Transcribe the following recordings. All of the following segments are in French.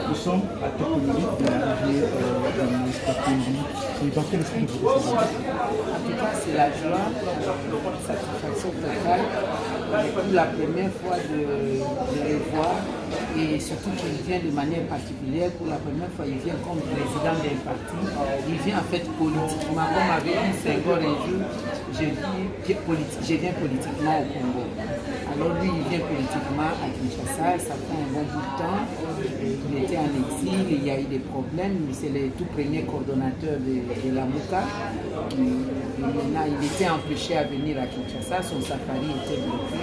Nous sommes à quelques minutes de l'arrivée de ministre Pindi. C'est dans quel esprit vous recevez? En tout cas, c'est la joie, la satisfaction totale. Pour la première fois de les voir et surtout qu'il vient de manière particulière. Pour la première fois, il vient comme président d'un parti. Il vient en fait politiquement. Comme avait dit Senghor un jour, je viens politiquement au Congo. Alors lui, il vient politiquement à Kinshasa, ça fait un bon bout de temps. Il était en exil, il y a eu des problèmes, c'est le tout premier coordonnateur de la MOUCA. Maintenant, il était empêché à venir à Kinshasa, son safari était bloqué.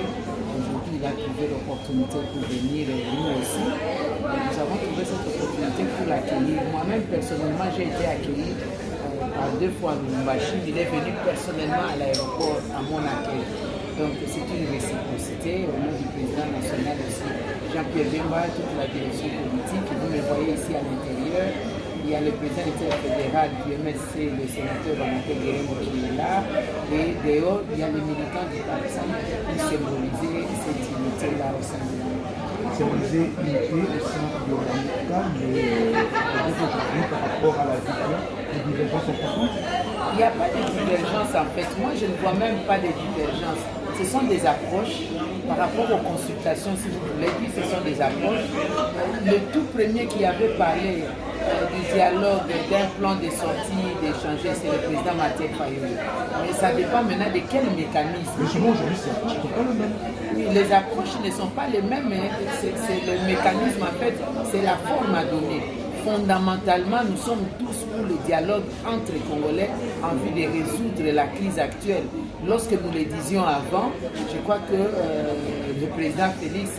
Aujourd'hui, il a trouvé l'opportunité pour venir, nous aussi. Nous avons trouvé cette opportunité pour l'accueillir. Moi-même, personnellement, j'ai été accueilli par 2 fois à Lubumbashi. Il est venu personnellement à l'aéroport à mon accueil. Donc c'est une réciprocité au nom du président national aussi, Jean-Pierre Bemba, toute la direction politique. Vous me voyez ici à l'intérieur. Il y a le président fédéral du MSC, le sénateur Renato Guerrero qui est là. Et dehors, il y a les militants du parti qui symboliser cette unité-là au sein de la MOUCA. Symboliser l'unité au sein de la MOUCA, mais aujourd'hui par rapport à la vision, les divergences sont profondes. Il n'y a pas de divergence en fait. Moi, je ne vois même pas de divergence. Ce sont des approches par rapport aux consultations, si vous voulez dire, ce sont des approches. Le tout premier qui avait parlé du dialogue, d'un plan de sortie, d'échanger, c'est le président Mathieu Fayulu. Mais ça dépend maintenant de quel mécanisme. Mais souvent aujourd'hui, c'est pas le même. Oui, les approches ne sont pas les mêmes, mais c'est le mécanisme en fait, c'est la forme à donner. Fondamentalement, nous sommes tous pour le dialogue entre les Congolais en vue de résoudre la crise actuelle. Lorsque nous le disions avant, je crois que le président Félix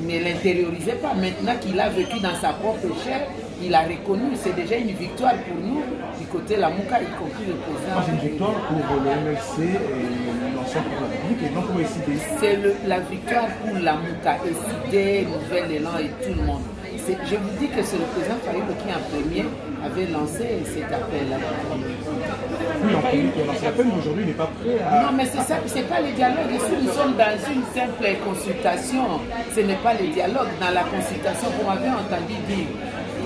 ne l'intériorisait pas. Maintenant qu'il a vécu dans sa propre chair, il a reconnu, c'est déjà une victoire pour nous, du côté de la MOUCA, y compris le président. C'est une victoire pour le MLC et l'ensemble de la République, et non pour SID. C'est la victoire pour la MOUCA, SID, Nouvel Élan et tout le monde. Je vous dis que c'est le président Fayulu qui en premier avait lancé cet appel-là. Oui, en premier qui a lancé l'appel, mais aujourd'hui il n'est pas prêt à... Non, mais c'est ça, c'est pas le dialogue. Ici, nous sommes dans une simple consultation. Ce n'est pas le dialogue. Dans la consultation, vous m'avez entendu dire,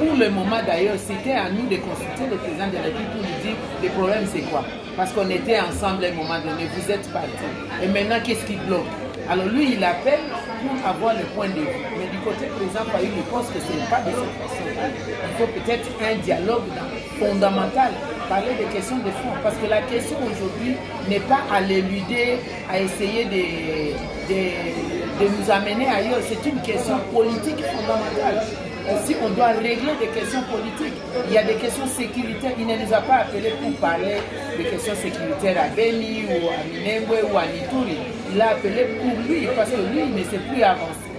pour le moment d'ailleurs, c'était à nous de consulter le président de la République pour nous dire le problème c'est quoi. Parce qu'on était ensemble à un moment donné, vous êtes partis. Et maintenant, qu'est-ce qui bloque? Alors lui, il appelle pour avoir le point de vue. Mais du côté président Fayulu, je pense que ce n'est pas de cette façon-là. Il faut peut-être un dialogue fondamental, parler des questions de fond. Parce que la question aujourd'hui n'est pas à l'éluder, à essayer de nous amener ailleurs. C'est une question politique fondamentale. Si on doit régler des questions politiques, il y a des questions sécuritaires. Il ne nous a pas appelés pour parler des questions sécuritaires à Beni ou à Minembwe ou à Nituri. Il a appelé pour lui parce que lui, il ne sait plus avancer.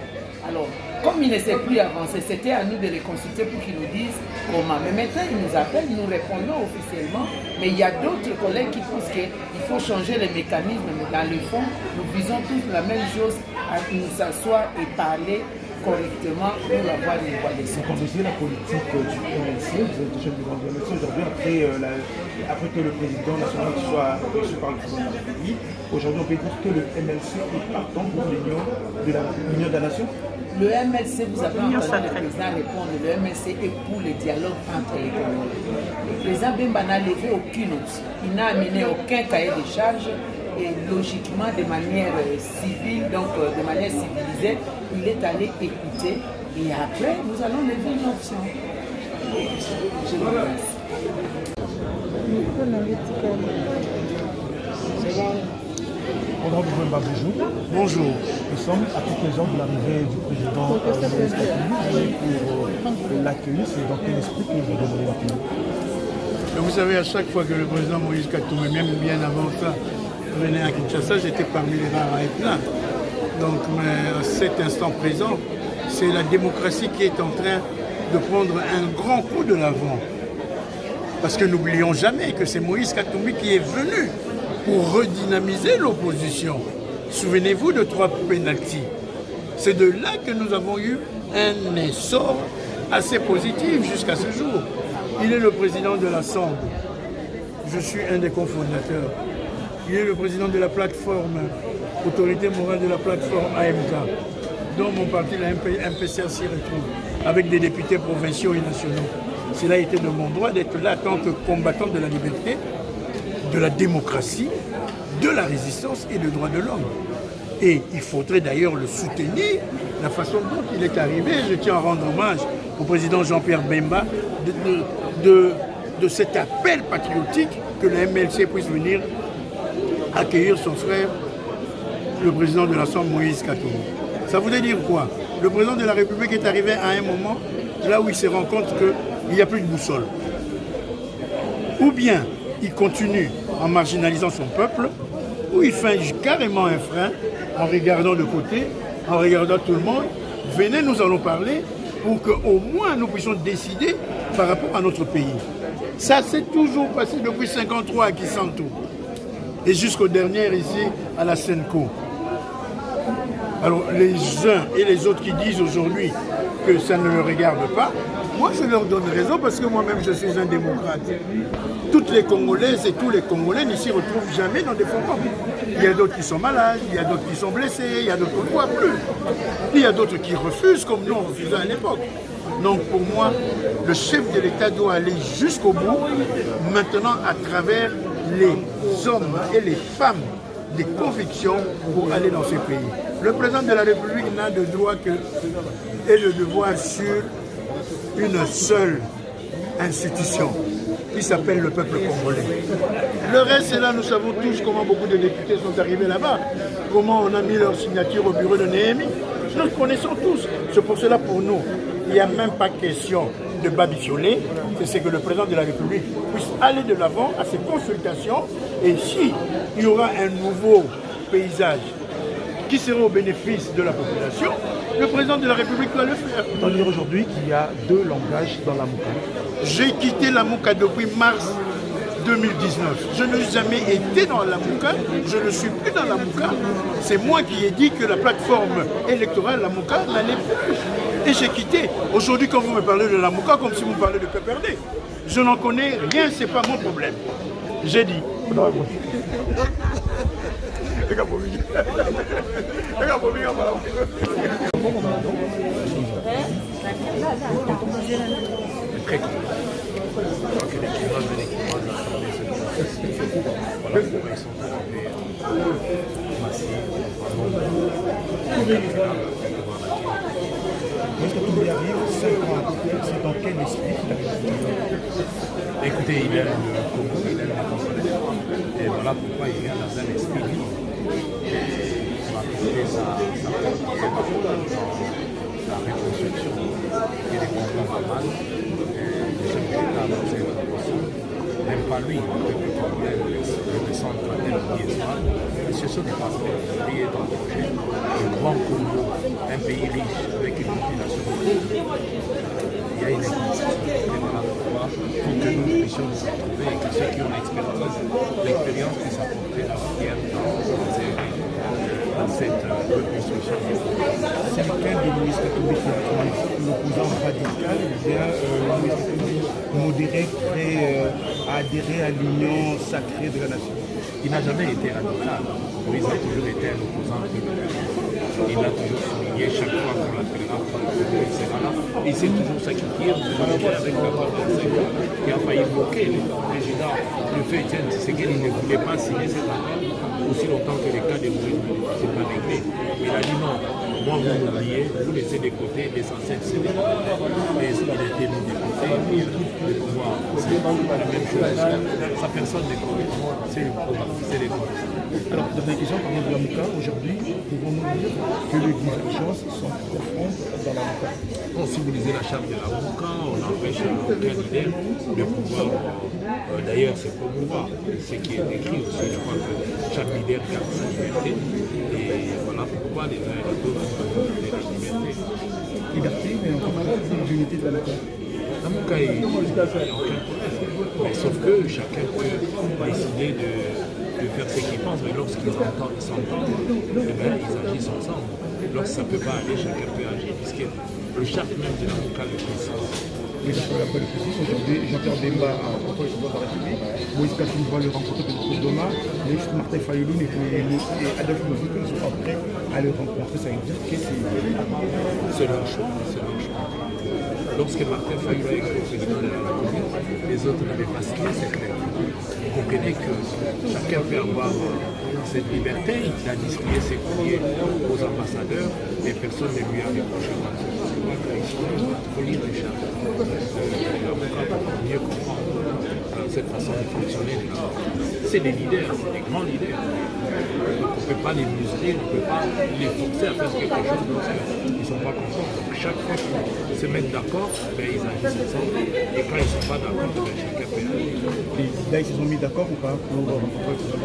Alors, comme il ne sait plus avancer, c'était à nous de les consulter pour qu'ils nous disent comment. Mais maintenant, ils nous appellent, nous répondons officiellement. Mais il y a d'autres collègues qui pensent qu'il faut changer les mécanismes. Mais dans le fond, nous visons tous la même chose, à nous asseoir et parler correctement pour avoir une voie de Vous conduisez la politique du MLC, vous êtes chef du grand MLC aujourd'hui, après que le président national soit reçu par le président de la République. Aujourd'hui, on peut dire que le MLC est partant pour l'union de la nation. Le MLC, vous avez entendu le président répondre, le MLC est pour le dialogue entre les Congolais. Le président Bemba n'a levé aucune option, il n'a amené aucun cahier de charge. Et logiquement, de manière civile, donc de manière civilisée, il est allé écouter et après, nous allons lever une option. Je vous remercie. Honorable bonjour. Bonjour. Nous sommes à quelques heures de l'arrivée du président Moïse Katumbi pour l'accueillir. C'est dans quel esprit que vous demandez l'accueillir? Vous savez, à chaque fois que le président Moïse Katumbi, même bien avant ça, venait à Kinshasa, j'étais parmi les rares à être là. Donc, mais à cet instant présent, c'est la démocratie qui est en train de prendre un grand coup de l'avant. Parce que n'oublions jamais que c'est Moïse Katumbi qui est venu pour redynamiser l'opposition. Souvenez-vous de 3 pénaltys. C'est de là que nous avons eu un essor assez positif jusqu'à ce jour. Il est le président de la SAMB. Je suis un des cofondateurs. Il est le président de la plateforme, autorité morale de la plateforme AMK, dont mon parti, la MPCA, s'y retrouve, avec des députés provinciaux et nationaux. Cela a été de mon droit d'être là en tant que combattant de la liberté, de la démocratie, de la résistance et des droits de l'homme. Et il faudrait d'ailleurs le soutenir, la façon dont il est arrivé. Je tiens à rendre hommage au président Jean-Pierre Bemba de cet appel patriotique que le MLC puisse venir accueillir son frère, le président de l'Assemblée, Moïse Katumbi. Ça voudrait dire quoi? Le président de la République est arrivé à un moment là où il se rend compte qu'il n'y a plus de boussole. Ou bien il continue en marginalisant son peuple, ou il fait carrément un frein en regardant de côté, en regardant tout le monde. Venez, nous allons parler pour qu'au moins nous puissions décider par rapport à notre pays. Ça s'est toujours passé depuis 1953 à Kisantu et jusqu'au dernier ici à la Senko. Alors les uns et les autres qui disent aujourd'hui que ça ne le regarde pas, moi je leur donne raison parce que moi-même je suis un démocrate. Toutes les Congolaises et tous les Congolais ne s'y retrouvent jamais dans des forums. Il y a d'autres qui sont malades, il y a d'autres qui sont blessés, il y a d'autres qui ne voient plus. Il y a d'autres qui refusent comme nous on refusait à l'époque. Donc pour moi, le chef de l'État doit aller jusqu'au bout, maintenant à travers les hommes et les femmes des convictions pour aller dans ces pays. Le président de la République n'a de droit que et de devoir sur une seule institution qui s'appelle le peuple congolais. Le reste, c'est là, nous savons tous comment beaucoup de députés sont arrivés là-bas, comment on a mis leur signature au bureau de Néhémie. Nous connaissons tous. C'est pour cela, pour nous, il n'y a même pas question de babifioler, c'est que le président de la République puisse aller de l'avant à ses consultations et si il y aura un nouveau paysage qui sera au bénéfice de la population, le président de la République doit le faire. On dit aujourd'hui qu'il y a 2 langages dans la Mouka. J'ai quitté la Mouka depuis mars 2019. Je n'ai jamais été dans la Mouka, je ne suis plus dans la Mouka. C'est moi qui ai dit que la plateforme électorale, la Mouka, n'allait plus. Et j'ai quitté. Aujourd'hui, quand vous me parlez de la Mouka, comme si vous me parlez de PPRD, je n'en connais rien, ce n'est pas mon problème. J'ai dit. Très content. Je crois que l'équipage de l'équipement de l'Assemblée se dit voilà pourquoi ils sont arrivés massifs. Est-ce que tout arrive 5 ans après? C'est dans quel esprit qu'il arrive? Écoutez, il aime le Congo, il aime les Congolais. Et voilà pourquoi il vient dans un esprit libre. Il va apporter sa pierre dans la reconstruction et les combats normaux. Même pas lui, le descendre à tel piésoir, mais ce sont des partenaires. Le pays est en projet, un grand Congo, un pays riche avec une population. Il y a une exposition pour que nous puissions nous retrouver et que ceux qui ont l'expérience puissent apporter leur pierre dans cette reconstruction. C'est lequel de Moïse Katumbi qui est l'opposant radical ou bien Moïse Katumbi modéré, prêt à adhérer à l'union sacrée de la nation? Il n'a jamais été radical. Moïse a toujours été un opposant. Il a toujours souligné signé chaque fois qu'on l'appellera pour le projet, il sera là. Il s'est toujours sacrifié avec l'accord qui a failli bloquer le président. Le fait Etienne Tshisekedi ne voulait pas signer cet accord aussi longtemps que les cas de Burundi ne sont pas réglés. Il a dit non, moi vous m'oubliez, vous laissez de côté l'essentiel c'est des mais il a été mis de côté de pouvoir. C'est la même chose. Sa personne n'est pas. C'est le programme, c'est les corps. Alors, dernière question, par exemple, de la MOUCA, aujourd'hui, pouvons-nous dire que les divergences sont profondes dans la MOUCA? Quand si vous lisez la charte de la MOUCA, on empêche aucun leader de pouvoir. D'ailleurs, c'est promouvoir ce qui est écrit aussi. Je crois que chaque leader garde sa liberté. Et voilà pourquoi les uns et les autres ont la liberté. Liberté, mais on peut parler d'unité de la MOUCA. La MOUCA, il n'y a aucun problème. Mais sauf que chacun peut décider de faire ce qu'ils pensent, mais lorsqu'ils s'entendent, eh bien, ils agissent ensemble. Lorsque ça ne peut pas aller, chacun peut agir. Puisque le charte même de la MOUCA le précise. Et donc, après le précis, aujourd'hui, Jean-Pierre Bemba a rencontré le président de la République. Moïse Katumbi va le rencontrer peut-être demain. Mais Martin Fayulu et Adolphe Mouzique ne sont pas prêts à le rencontrer. Ça veut dire que c'est leur choix. C'est leur choix. Lorsque Martin Fayulu a été le président de la République, les autres n'avaient pas signé, c'est clair. Vous comprenez que chacun peut avoir cette liberté. Il a distribué ses courriers aux ambassadeurs et personne ne lui a reproché quoi que ce soit. Il faut lire les chartes. Pour mieux comprendre cette façon de fonctionner. C'est des leaders, c'est des grands leaders. On ne peut pas les museler, on ne peut pas les forcer à faire quelque chose parce qu'ils ne sont pas contents. Donc chaque fois qu'ils se mettent d'accord, ben, ils agissent ensemble. Et quand ils ne sont pas d'accord, ben, chacun peut agir. là, ils se sont mis d'accord ou pas pour rencontrer le président?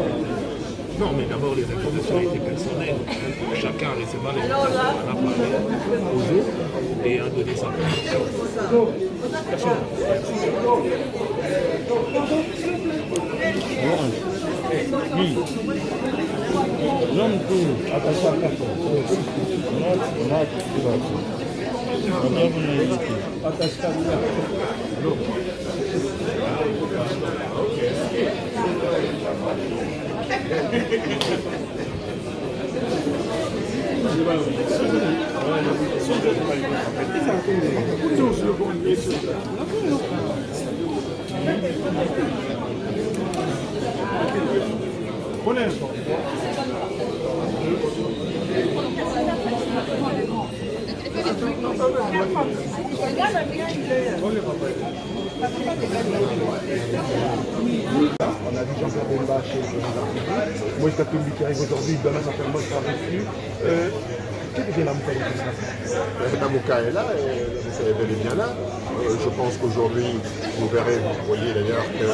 Non, mais d'abord les informations étaient personnelles. Chacun recevra les informations, en a parlé aux autres et a donné sa position. On a vu Jean-Pierre Bemba chez le président de la République. Moïse Katumbi qui arrive aujourd'hui, demain certainement sera reçu. Qu'est-ce que la MOUCA est? La MOUCA est là, et la MOUCA est bel et bien là. Je pense qu'aujourd'hui, vous verrez, vous voyez d'ailleurs que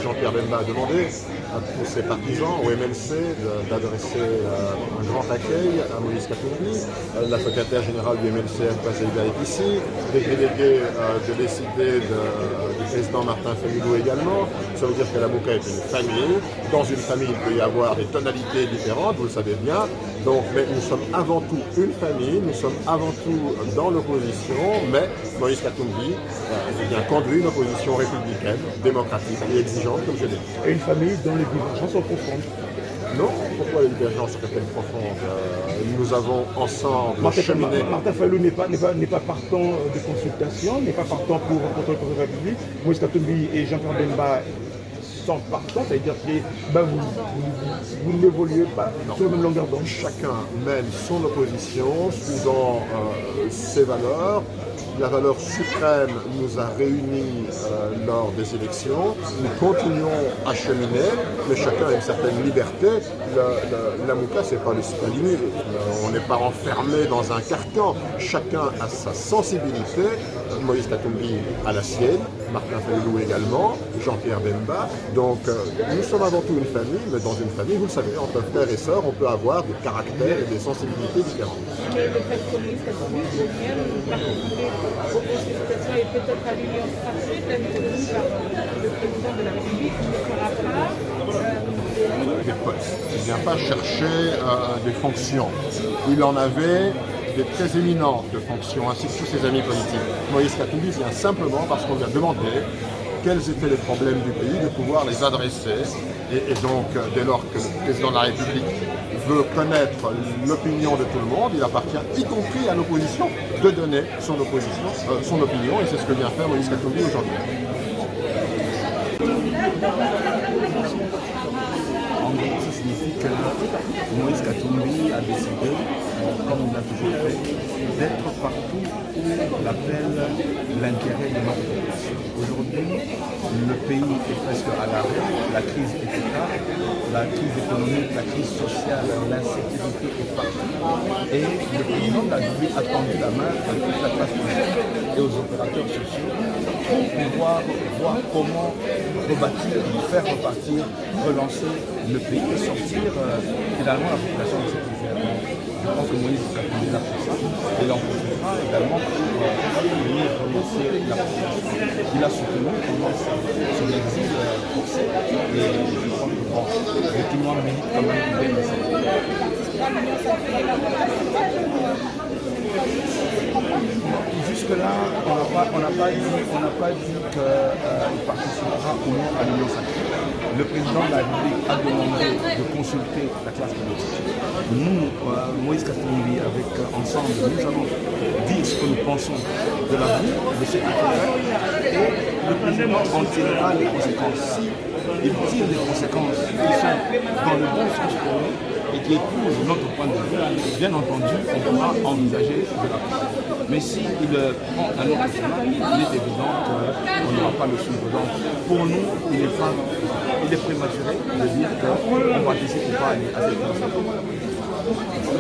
Jean-Pierre Bemba a demandé à tous ses partisans, au MLC, d'adresser un grand accueil à Moïse Katumbi. La secrétaire générale du MLC, Mpaseida, est ici. Les délégués de décider du président Martin Fayulu également. Ça veut dire que la MOUCA est une famille. Dans une famille, il peut y avoir des tonalités différentes, vous le savez bien. Donc, mais nous sommes avant tout une famille, nous sommes avant tout dans l'opposition, mais Moïse Katumbi conduit une opposition républicaine, démocratique et exigeante, comme je l'ai dit. Et une famille dont les divergences sont profondes. Non, pourquoi les divergences seraient-elles profondes? Nous avons ensemble cheminé. Martin Fayulu n'est pas partant de consultation, n'est pas partant pour rencontrer le président de la République. Moïse Katumbi et Jean-Pierre Bemba sont partants, c'est-à-dire que vous n'évoluez pas sur la même longueur d'onde. Chacun mène son opposition suivant ses valeurs. La valeur suprême nous a réunis lors des élections. Nous continuons à cheminer, mais chacun a une certaine liberté. La MOUCA, ce n'est pas le stalinisme. On n'est pas enfermé dans un carcan. Chacun a sa sensibilité. Moïse Katumbi a la sienne, Martin Fayulu également, Jean-Pierre Bemba. Donc nous sommes avant tout une famille, mais dans une famille, vous le savez, entre frères et sœurs, on peut avoir des caractères et des sensibilités différentes. Mais le fait que Moïse Katumbi revienne participer aux consultations et peut-être à l'Union sacrée, telle que dit par le président de la République, il ne fera pas des postes. Il ne vient pas chercher des fonctions. Il en avait des très éminentes de fonctions, ainsi que tous ses amis politiques. Moïse Katumbi vient simplement parce qu'on lui a demandé quels étaient les problèmes du pays, de pouvoir les adresser. Et donc, dès lors que le président de la République veut connaître l'opinion de tout le monde, il appartient, y compris à l'opposition, de donner son opinion, et c'est ce que vient faire Moïse Katumbi aujourd'hui. En gros, ça signifie que Moïse Katumbi a décidé, comme il l'a toujours fait, d'être partout où il appelle l'intérêt de notre population. Aujourd'hui, le pays est presque à l'arrêt, la crise est totale, la crise économique, la crise sociale, l'insécurité est partout. Et le président de la République a tendu la main à toute la classe politique et aux opérateurs sociaux pour pouvoir voir comment rebâtir, faire repartir, relancer le pays et sortir finalement la population de cette misère. Je pense que Moïse Katumbi a fait ça et il en profitera également pour venir relancer la population. Il a soutenu pendant son exil forcé et je crois que bon, le Kinois milite quand même bien dans cette Jusque-là, on n'a pas dit qu'il participera ou non à l'Union sacrée. Le président de la République a demandé de consulter la classe politique. Nous, Moïse Katumbi, ensemble, nous allons dire ce que nous pensons de l'avenir, de ce qu'il faut faire, et le président en tirera les conséquences. Si il tire des conséquences qui sont dans le bon sens pour nous et qui épousent notre point de vue, bien entendu, on pourra envisager de l'appliquer. Mais s'il prend un autre chemin, il est évident qu'on n'aura pas le suivre. Donc, pour nous, il est prématuré de dire qu'on ne participe pas à cette conversation.